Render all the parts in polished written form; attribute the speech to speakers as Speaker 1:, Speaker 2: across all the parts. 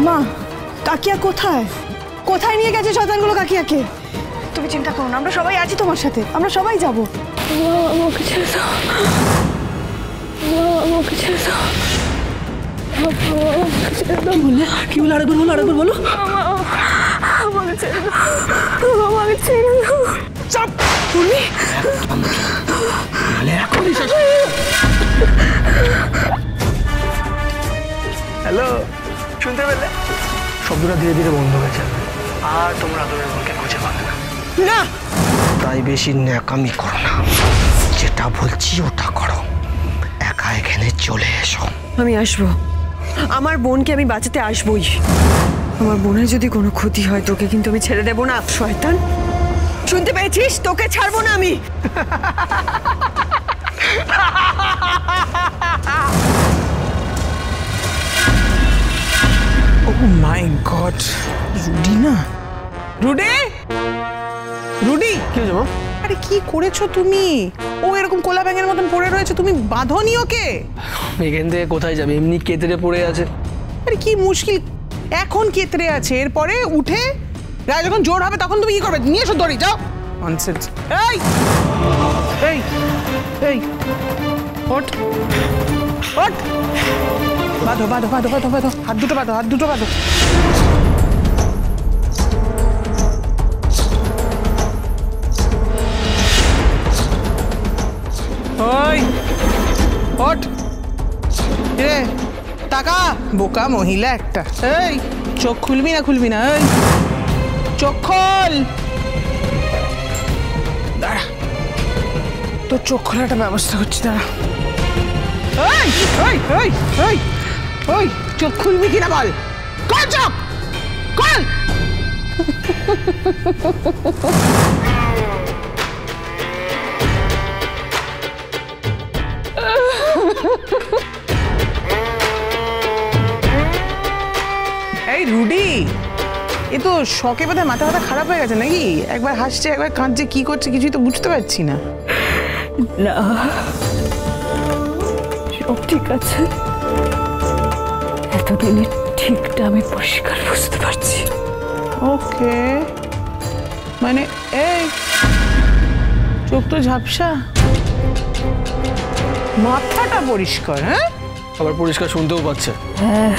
Speaker 1: মা, কাকিয়া কোথায়? কোথায় নিয়ে গেছে শয়তানগুলো কাকিয়াকে? তুমি চিন্তা করো না, আমরা সবাই আছি তোমার সাথে, আমরা সবাই যাব। আমাকে ছেড়ে দাও, আমাকে ছেড়ে দাও। কি বলো? আরেকবার বলো, আরেকবার বলো। আমাকে ছেড়ে দাও, আমাকে ছেড়ে দাও। চাপ তুমি।
Speaker 2: হ্যালো, শুনতে পেলে? শব্দটা ধীরে ধীরে বন্ধ হয়ে যাবে আর তোমরা আদরের বোনকে খুঁজে পাবে না।
Speaker 1: না,
Speaker 2: তাই বেশি ন্যাকামি করো না, যেটা বলছি ওটা করো। একা এখানে চলে এসো।
Speaker 1: আমি আসবো, আমার বোনকে আমি বাঁচাতে আসবই। আমার বোনের যদি কোনো ক্ষতি হয় তোকে কিন্তু আমি ছেড়ে দেব না শয়তান। শুনতে পেয়েছিস? তোকে ছাড়বো না আমি।
Speaker 3: Oh my God! রুডি না? রুডি? রুডি?
Speaker 2: কি হয়েছে মা?
Speaker 3: আরে কি করেছো তুমি? ও এরকম কোলা ব্যাঙের মতন পড়ে রয়েছে, তুমি বাঁধনি ওকে?
Speaker 2: এখান থেকে কোথায় যাবে? এমনি কেতরে পড়ে আছে।
Speaker 3: আরে কি মুশকিল, এখন কেতরে আছে, এরপরে উঠে রায় যখন জোর হবে তখন তুমি কি করবে? নিয়ে এসো দড়ি, যাও। ননসেন্স। এই এই এই ওঠ ওঠ, বাঁধো বাঁধো বাঁধো বাঁধো বাঁধো, হাত দুটো বাঁধো, হাত দুটো বাঁধো। ওই ওঠ রে, টাকা বোকা মহিলা একটা। এই চোখ খুলবি না, খুলবি না, এই চোখ খোল। দাঁড়া, তোর চোখ খোলাটা ব্যবস্থা করছি, দাঁড়া। এই এই এই এই ওই চোখ খুলবি কিনা বল, কল চোখ কল। এই রুডি, এ তো শখে বোধহয় মাথা ব্যথা খারাপ হয়ে গেছে নাকি? একবার হাসছে, একবার কাঁদছে, কি করছে কিছুই তো বুঝতে পারছি না।
Speaker 1: না, সব ঠিক আছে, এতদিনের ঠিকটা আমি পরিষ্কার বুঝতে পারছি।
Speaker 3: ওকে, মানে এই চোখ তো ঝাপসা, মাথাটা পরিষ্কার। হ্যাঁ,
Speaker 2: আবার পরিষ্কার শুনতেও পাচ্ছে।
Speaker 1: হ্যাঁ,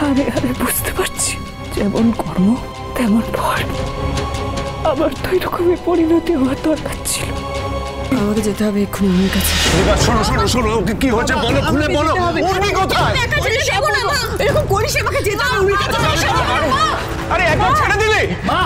Speaker 1: আরে আরে বুঝতে পারছি, যেমন কর্ম তেমন ফল। আবার তো এরকমই পরিণতি হওয়ার দরকার ছিল। আমাকে যেতে হবে এক্ষুনি ওর কাছে।
Speaker 4: শোনো শোনো শোনো, কি হচ্ছে বলো, খুলে বলো। উর্মি কোথায়?
Speaker 1: এরকম করিস, আমাকে যেতে হবে ওর কাছে।
Speaker 4: আরে একবার ছেড়ে দিলে।
Speaker 1: মা,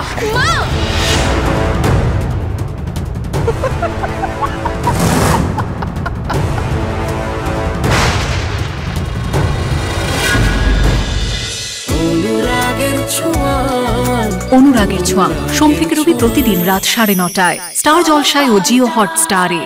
Speaker 5: অনুরাগের ছোঁয়া সোম থেকে রবি প্রতিদিন রাত 9:30টায় স্টার জলসায় ও জিও হটস্টারে।